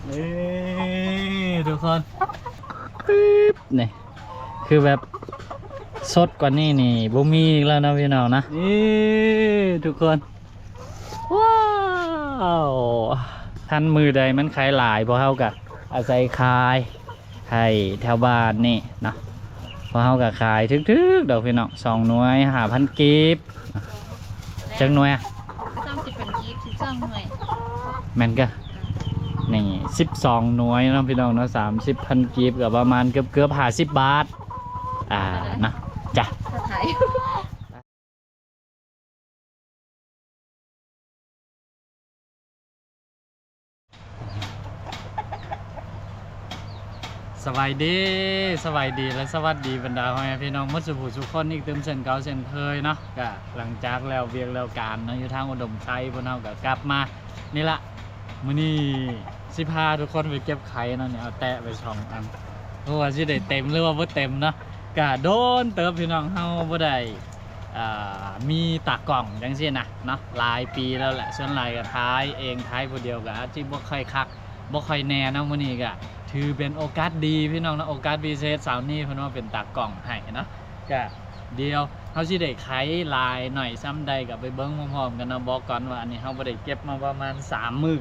นี่ทุกคนปึ๊บนี่คือแบบสดกว่านี้นี่บ่มีอีกแล้วนะพี่น้องนะนี่ทุกคนว้าวทันมือใดมันขายหลายพอเฮากับอาศัยขายให้แถวบ้านนี่เนาะพอเฮากับขายทึกๆดอกพี่น้อง2 หน่วย5,000 กีบจังหน่วยก็ต้องสิเป็นกีบสิจ้องหน่วยแม่นก็นี่12 หน่วยเนาะพี่น้องเนาะ30,000 กีบกับประมาณเกือบ50 บาทนะจ้ะถ้าถ่ายสวัสดีและสวัสดีบรรดาพ่อแม่พี่น้องมัสผู้ทุกคนอีกเติมเส้นเก่าเส้นเคยเนาะก็หลังจากแล้วเวียกแล้วการเนาะอยู่ทางอุดมไซพวกเราก็กลับมานี่ละมื้อนี้สิพาทุกคนไปเก็บไข่เนาะเนี่ยเอาแตะไป2 อันเพราะว่าสิได้เต็มหรือว่าบ่เต็มเนาะก็โดนเติบพี่น้องเฮาบ่ได้มีตากล่องจังซี่นะเนาะหลายปีแล้วแหละส่วนหลายก็ท้ายเองท้ายผู้เดียวก็อาจสิบ่ค่อยคักบ่ค่อยแน่เนาะมื้อนี้ก็ถือเป็นโอกาสดีพี่น้องนะโอกาสพิเศษสาวนี้เพิ่นว่าเป็นตากล่องให้เนาะก็เดียวเฮาสิได้ไขลายหน่อยซ้ำใดก็ไปเบิ่งพร้อมๆกันเนาะบอกก่อนว่าอันนี้เฮาบ่ได้เก็บมาประมาณ3 มื้อ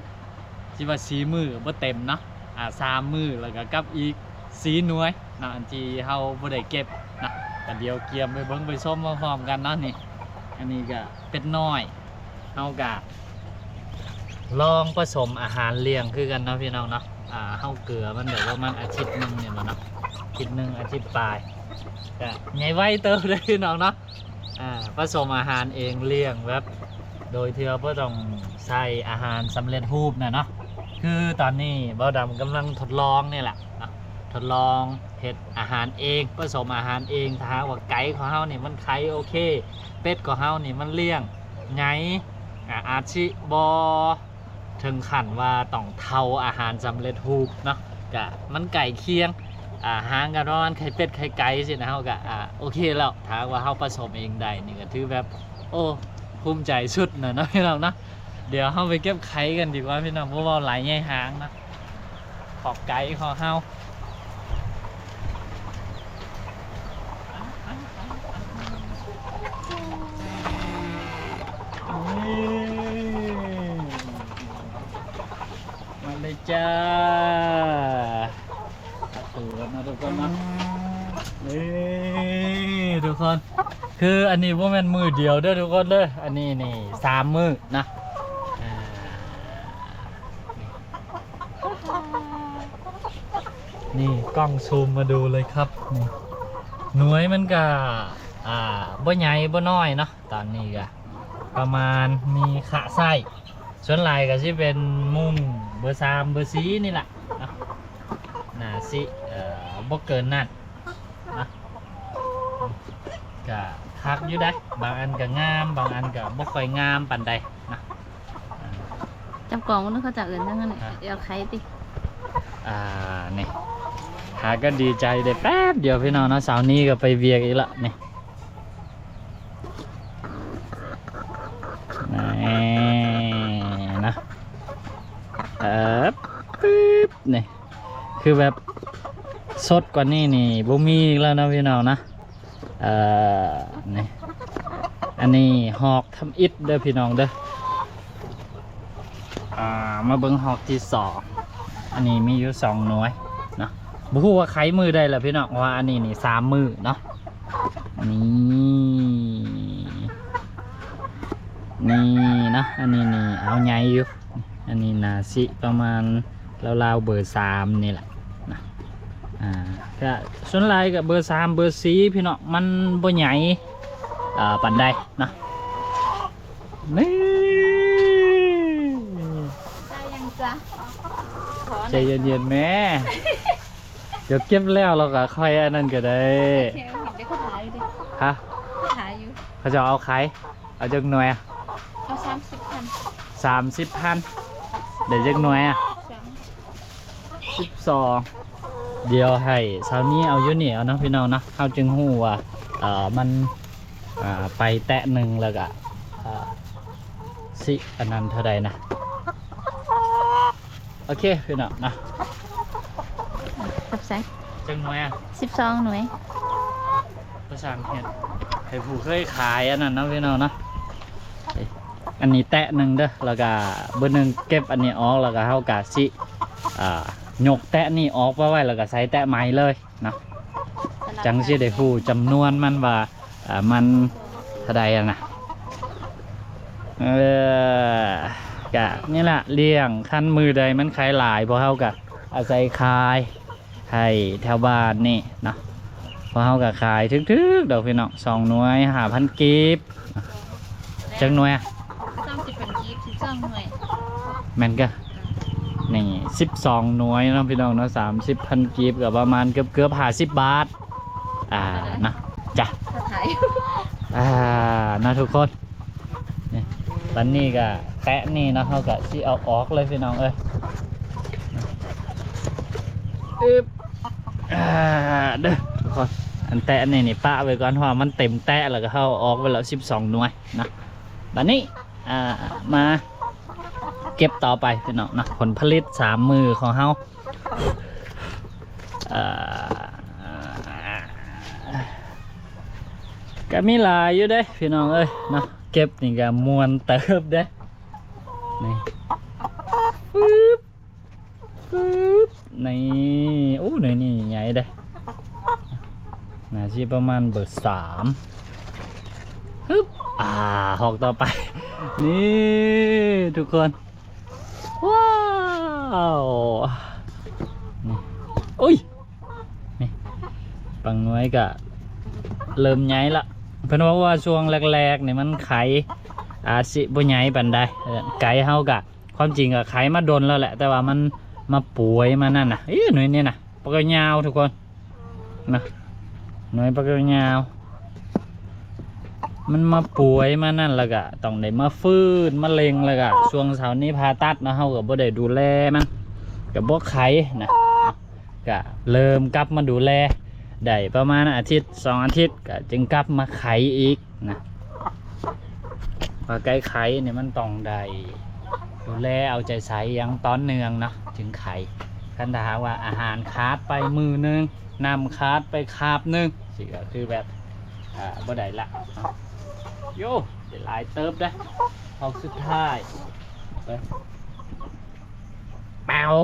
สิว่า4 มื้อบ่เต็มเนาะ3 มื้อแล้วก็กับอีก4 หน่วยเนาะอันที่เฮาบ่ได้เก็บนะก็เดี๋ยวเกียมไปเบิ่งไปชมพร้อมๆกันเนาะนี่อันนี้ก็เป็ดน้อยเฮาก็ลองผสมอาหารเลี้ยงคือกันเนาะพี่น้องเนาะเฮาเกลือมันเดี๋ยวว่ามันอาทิตย์นึงเนี่ยมันเนาะอาทิตย์นึงอาทิตย์ปลายก็ใหญ่ไวเติมเลยพี่น้องเนาะผสมอาหารเองเลี้ยงแบบโดยที่เราบ่ต้องใส่อาหารสำเร็จรูปนะเนาะคือตอนนี้เบาดำกำลังทดลองนี่แหละทดลองเฮ็ดอาหารเองผสมอาหารเองถ้าว่าไก่ของเฮานี่มันไข่โอเคเป็ดของเฮานี่มันเลี้ยงไงอาชิบอถึงขั้นว่าต้องเท่าอาหารสำเร็จรูปเนาะกะมันไก่เคียงห่างกันประมาณไข่เป็ดไข่ไก่สินะเฮากะโอเคแล้วถ้าว่าเฮาผสมเองได้นี่ก็ถือแบบโอ้ภูมิใจสุดนะเนาะพี่น้องนะเดี๋ยวเฮาไปเก็บไข่กันดีกว่าพี่น้องเพราะว่าหลายใหญ่หางนะขอบไก่ของเฮาจ้าตื่นนะทุกคนนะนี่ทุกคนคืออันนี้ว่ามันมือเดียวเด้อทุกคนเด้ออันนี้นี่3 มือนะนี่กล้องซูมมาดูเลยครับนี่หน่วยมันก็บ่ใหญ่บ่น้อยเนาะตอนนี้ก็ประมาณมีขะไส้ส่วนลายก็ที่เป็นมุมเบอร์3 เบอร์4นี่แหละนะหนาสิบ่เกินนั่นนะก็คักอยู่ได้บางอันก็งามบางอันก็บ่ค่อยงามปานใดนะจำกล่องนึกเขาจะเอื่นทั้งนั้นเดี๋ยวใครตินี่หาก็ดีใจได้แป๊บเดียวพี่น้องนะสาวนี้ก็ไปเวียกอีกละนี่นะปึ๊บนี่คือแบบสดกว่านี้นี่บ่มีอีกแล้วนะพี่น้องนะนี่อันนี้หอกทำอิฐเด้อพี่น้องเด้อมาเบิ่งหอกที่2อันนี้มีอยู่2 หน่วยเนาะบ่ฮู้ว่าไขมือได้ล่ะพี่น้องว่าอันนี้นี่3 มือเนาะนี่นะอันนี้นี่เอาใหญ่อยู่อันนี้นาสิประมาณราวๆเบอร์3นี่แหละนะก็ส่วนลายกับเบอร์3 เบอร์4พี่น้องมันบ่ใหญ่ปานใดนะนี่ใจเย็นๆแม่เดี๋ยวเก็บแล้วเราก็ค่อยอันนั้นก็ได้ฮะเขาจะเอาขายเอาจักหน่วยเอา30,000เดี๋ยวจักหน่วย12เดี๋ยวให้สาวนี้เอาอยู่นี่เอานะพี่น้องนะเขาจึงหู้ว่ามันไปแตะ1แล้วก็สิอันนั้นเท่าใดนะ โอเคพี่น้องนะ กับแซก จังหน่วยอ่ะ 12 หน่วย ภาษาอังกฤษให้ผู้เคยขายอันนั้นเนาะพี่น้องเนาะอันนี้แตะหนึ่งเด้อแล้วก็เบอร์หนึ่งเก็บอันนี้ออกแล้วก็เฮากะสิยกแตะนี่ออกไว้แล้วก็ใส่แตะใหม่เลยเนาะจังสิได้ผู้จำนวนมันว่ามันเท่าใดอะนะกะนี่แหละเลี้ยงขั้นมือใดมันขายหลายเพราะเฮากะอาศัยขายให้แถวบ้านนี่เนาะเพราะเฮากะขายทึกๆดอกพี่น้อง2 หน่วย 5,000 กีบจังหน่วยอะ 30เป็นกีบ12 หน่วย แม่นก็นี่12 หน่วยเนาะพี่น้องเนาะ30,000 กีบกับประมาณเกือบ50 บาทนะจ้ะ ถ้าขาย นะทุกคนนี่ตอนนี้ก็แตะนี่เนาะเขาก็สิเอาออกเลยพี่น้องเอ้ยอึ๊บเด้อทุกคนอันแตะนี่ปะไว้ก่อนเพราะว่ามันเต็มแตะแล้วก็เข้าออกไปแล้ว12 หน่วยนะตอนนี้มาเก็บต่อไปพี่น้องนะผลผลิต3 มือของเขาก็มีหลายอยู่เด้พี่น้องเอ้ยเนาะเก็บนี่ก็มวนเติบเด้นี่ปึ๊บนี่โอ้นี่ใหญ่เด้น่าจะประมาณเบอร์3ฮึบหอกต่อไปนี่ทุกคนว้าวนี่อุ้ยนี่ปังน้อยก็เริ่มใหญ่ละเพราะว่าช่วงแรกๆนี่มันไข่อาจสิบ่ใหญ่ปานใดไก่เฮากะความจริงก็ไข่มาโดนแล้วแหละแต่ว่ามันมาป่วยมานั่นน่ะหน่วยนี่น่ะปากกายาวทุกคนนะหน่วยปากกายาวมันมาป่วยมานั่นแล้วก็ต้องได้มาฟื้นมาเล็งแล้วก็ช่วงเสาร์นี้ผ่าตัดเนาะเฮาก็บ่ได้ดูแลมันก็บ่ไข่นะก็เริ่มกลับมาดูแลได้ประมาณอาทิตย์2 อาทิตย์ก็จึงกลับมาไข่อีกนะว่าไก่ไข่เนี่ยมันต้องได้ดูแลเอาใจใส่อย่างตอนเนืองเนาะถึงไข่คันถ้าหากว่าอาหารขาดไปมือนึงน้ำขาดไปคาบนึงสิก็คือแบบบ่ได้ละโย่เดี๋ยวหลายเติบได้ออกสุดท้ายไปแปว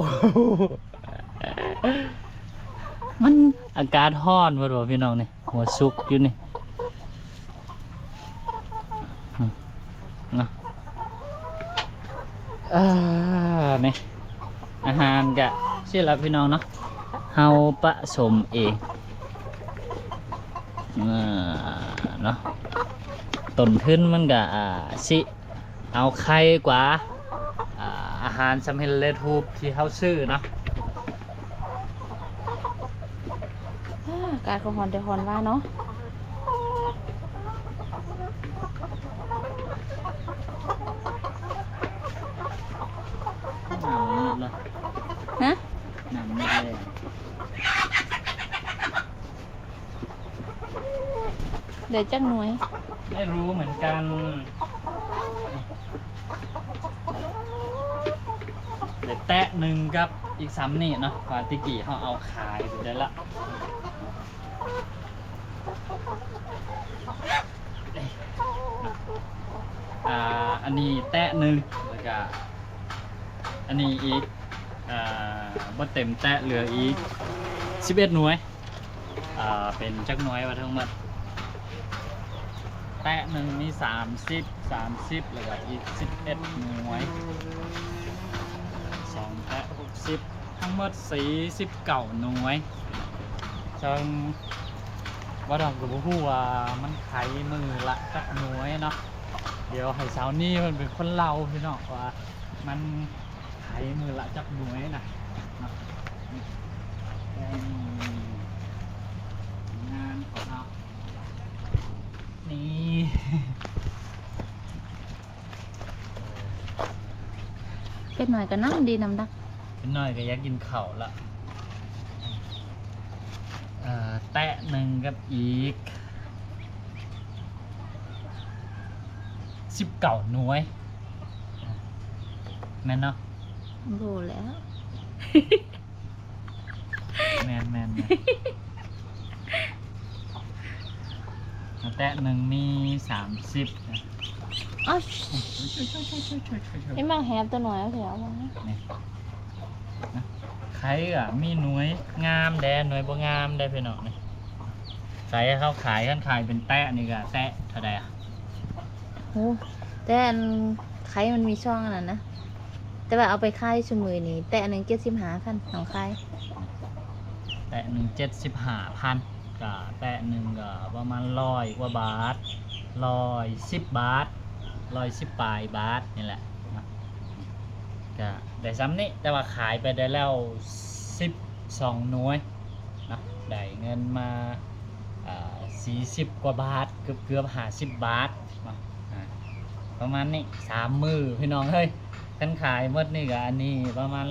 มันอากาศร้อนว่ะพี่น้องนี่หัวสุกอยู่นี่นะนี่อาหารกะใช่แล้วพี่น้องเนาะเฮาผสมเองเนาะต้นทุนมันกะสิเอาไข่กว่าอาหารสำเร็จรูปทูบที่เฮาซื้อเนาะการของฮอนเดฮอนว่าเนาะฮะเดี๋ยวจักหน่วย ไม่รู้เหมือนกันเดี๋ยวแตะหนึ่งครับอีก3นี่เนาะฟาติกิเขาเอาขายไปได้ละอันนี้แตะหนึ่งแล้วก็อันนี้อีกบ่เต็มแตะเหลืออีก11 หน่วยเป็นจักหน่วยว่าทั้งหมดแตะหนึ่งมี30แล้วก็อีก11 หน่วย2 แตะ60ทั้งหมด49 หน่วยจังว่าดอกกับผู้ว่ามันไขมือละจักหน่วยเนาะเดี๋ยวให้สาวนี่มันเป็นคนเล่าพี่น้องว่ามันไขมือละจักหน่วยนะงานของเรานี่ เป็นหน่อยก็น้ำดีน้ำดัก เป็นหน่อยก็อยากกินข้าวละแตะหนึ่งกับอีก19 หน่วยแม่นเนาะ รู้แล้ว แมนแตะหนึ่งมี30นะ อ้าวไอ้มังแฮบตัวหน่อยเอาแถวมา นี่นะไข่อะมีหน่วยงามแดหน่วยบ่งามได้พี่น้องนี่ใส่เขาขายกันขายเป็นแตะนี่ก็แตะเท่าใดอะ โอ้แต่อันไข่มันมีช่องอันนั้นนะแต่ว่าเอาไปค่ายชั่วมือนี่แต่อันนึง75,000ของค่าย แตะหนึ่ง75,000ก็แตะหนึ่งก็ประมาณ100 กว่าบาท110 บาท110 ปลายบาทนี่แหละนะก็ได้ซ้ำนี้แต่ว่าขายไปได้แล้ว12หน่วยนะได้เงินมา40 กว่าบาทเกือบ50 บาทนะประมาณนี้3 มื้อพี่น้องเฮ้ยคันขายหมดนี่ก็อันนี้ประมาณ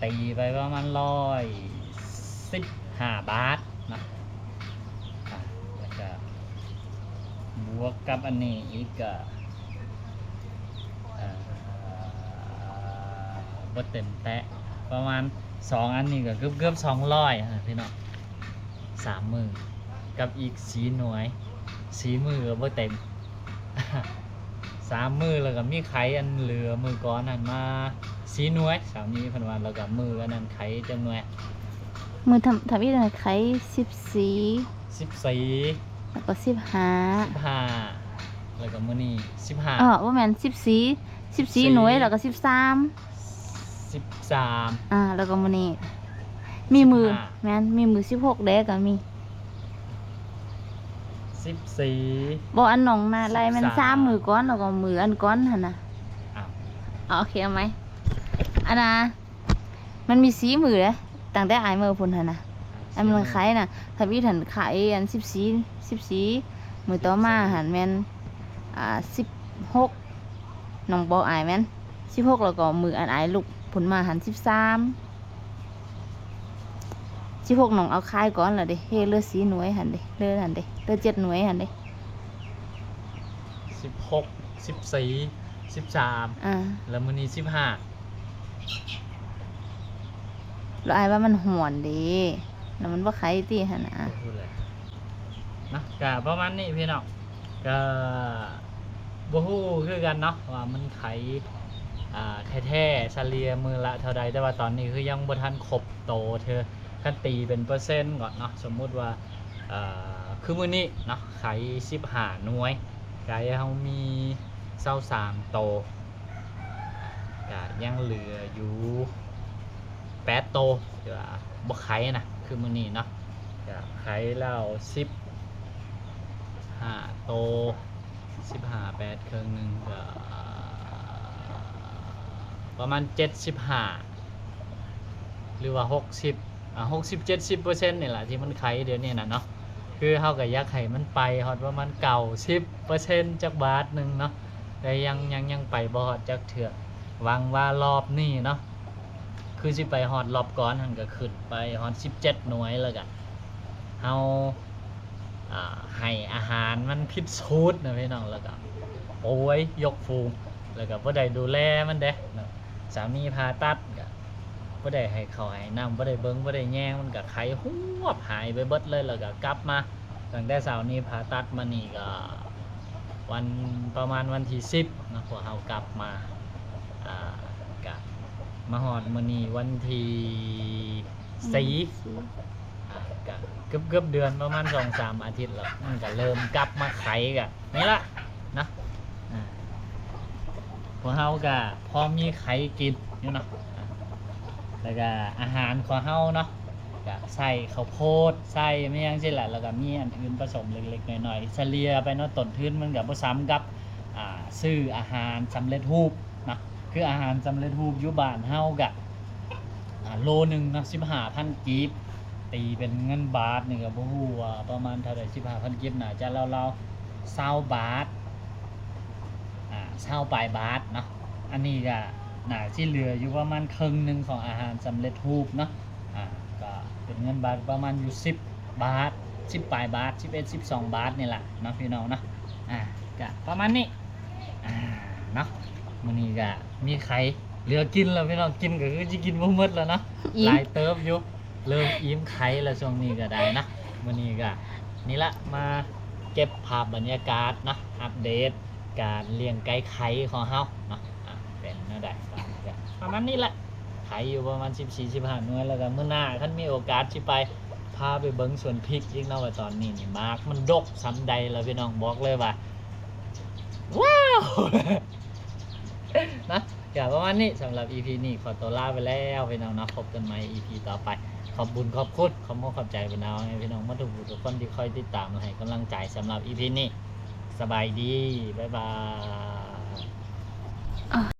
ตีไปประมาณ115 บาทนะแล้วก็บวกกับอันนี้อีกก็บ่เต็มแตะประมาณ2อันนี้ก็เกือบ200พี่น้อง3 มื้อกับอีก4หน่วย4 มื้อก็บ่เต็ม 3 มื้อแล้วก็มีไข่อันเหลือมื้อก่อนนั่นมา4หน่วยสามีเพิ่นว่าแล้วก็มื้ออันนั้นไข่จังหน่วย มือทำอีกหน่อยไข่14 14 แล้วก็15 15แล้วก็มื้อนี้15 ว่าแม่น14หน่วยแล้วก็13 13 แล้วก็มื้อนี้มีมือ 15 แม่นมีมือ16เด้ก็มี 14 บ่อันหนองนาไล่มัน 13 3มือก้อนแล้วก็มืออันก้อนหั่นน่ะ อ้าว โอเคเอาไหมอันน่ะมันมี4มือเด้ตั้งแต่อายมือพุ่นหั่นน่ะอันมันขายน่ะถ้ามีถันขายอัน14มือต่อมาหั่นแม่น16น้องบ่อายแม่น16แล้วก็มืออันอายลูกพุ่นมาหั่น13 16น้องเอาขายก่อนแล้วเด้เฮ็ดเหลือ4หน่วยหั่นเด้เหลือหั่นเด้เหลือ7หน่วยหั่นเด้ 16 14 13แล้วมื้อนี้แล้วอายว่ามันหวนเด้แล้วมันบ่ขายติหั่นน่ะ 15พูดเลยนะก็ประมาณนี้พี่น้องก็บ่ฮู้คือกันเนาะว่ามันไขแท้ๆเฉลี่ยมื้อละเท่าใดแต่ว่าตอนนี้คือยังบ่ทันครบโตเธอคันตีเป็นเปอร์เซ็นต์ก่อนเนาะสมมุติว่าคือมื้อนี้เนาะไข15หน่วยไก่เฮามี23โตก็ยังเหลืออยู่8โตเดี๋ยวบ่ไขนะคือมื้อนี้เนาะก็ไขแล้ว15โต15 8ครึ่งหนึงก็ประมาณ75หรือว่า60-70% นี่แหละที่มันไขเดี๋ยวนี้น่ะเนาะคือเฮาก็อยากให้มันไปฮอดประมาณ90%จักบาทหนึงเนาะแต่ยังไปบ่ฮอดจักเทื่อหวังว่ารอบนี้เนาะคือสิไปฮอดรอบก่อนหั่นก็ขึ้นไปฮอด17หน่วยแล้วก็เฮาให้อาหารมันผิดสูตรนะพี่น้องแล้วก็โอ้ยยกฟูงแล้วก็บ่ได้ดูแลมันเด้สามีผ่าตัดก็บ่ได้ให้ข้าวให้น้ำบ่ได้เบิ่งบ่ได้แยงมันก็ไข้หวบหายไปเบิดเลยแล้วก็กลับมาตั้งแต่เช้านี้ผ่าตัดมานี่ก็วันประมาณวันที่10นะพวกเฮากลับมาก็มาฮอดมื้อนี้วันที่4ก็เกือบเดือนประมาณ 2-3 อาทิตย์แล้วมันก็เริ่มกลับมาไข้ก็นี่ล่ะนะพวกเฮาก็พอมีไข่กินอยู่เนาะแล้วก็อาหารของเฮาเนาะก็ใส่ข้าวโพดใส่ไม่ยังซี่แหละแล้วก็มีอันอื่นผสมเล็กๆน้อยๆเฉลี่ยไปเนาะต้นทุนมันก็บ่ซ้ำกับซื้ออาหารสำเร็จรูปนะคืออาหารสำเร็จรูปอยู่บ้านเฮาก็โลนึงเนาะ 15,000 กีบตีเป็นเงินบาทนี่ก็บ่ฮู้ว่าประมาณเท่าใด 15,000 กีบน่าจะราวๆ20 บาท20 ปลายบาทเนาะอันนี้ก็น่าสิเหลืออยู่ประมาณครึ่งหนึงของอาหารสำเร็จรูปเนาะก็เป็นเงินบาทประมาณอยู่10 บาท10 ปลายบาท11 12 บาทนี่แหละเนาะพี่น้องเนาะก็ประมาณนี้เนาะมื้อนี้ก็มีไข่ เหลือกินแล้วพี่น้องกินก็คือจะกินบ่หมดแล้วเนาะ อิ่ม หลายเติบอยู่เริ่มอิ่มไข่แล้วช่วงนี้ก็ได้นะวันนี้ก็นี่ละมาเก็บภาพบรรยากาศนะอัปเดตการเลี้ยงไก่ไข่ของเฮาเนาะเป็นแนวใดบ้างก็ประมาณนี้แหละไข่อยู่ประมาณ14-15หน่วยแล้วก็มื้อหน้าคันมีโอกาสสิไปพาไปเบิ่งสวนพริกอีกเนาะว่าตอนนี้นี่มากมันดกซำใดแล้วพี่น้องบอกเลยว่าว้าว นะอย่าประมาณนี้สำหรับ EP นี้ขอตัวลาไปแล้วพี่น้องนะพบกันใหม่ EP ต่อไปขอบบุญขอบคุณขอบคุณขอบใจพี่น้องให้พี่น้องมาทุกคนที่คอยติดตามและให้กำลังใจสำหรับ EP นี้สบายดีบ๊ายบาย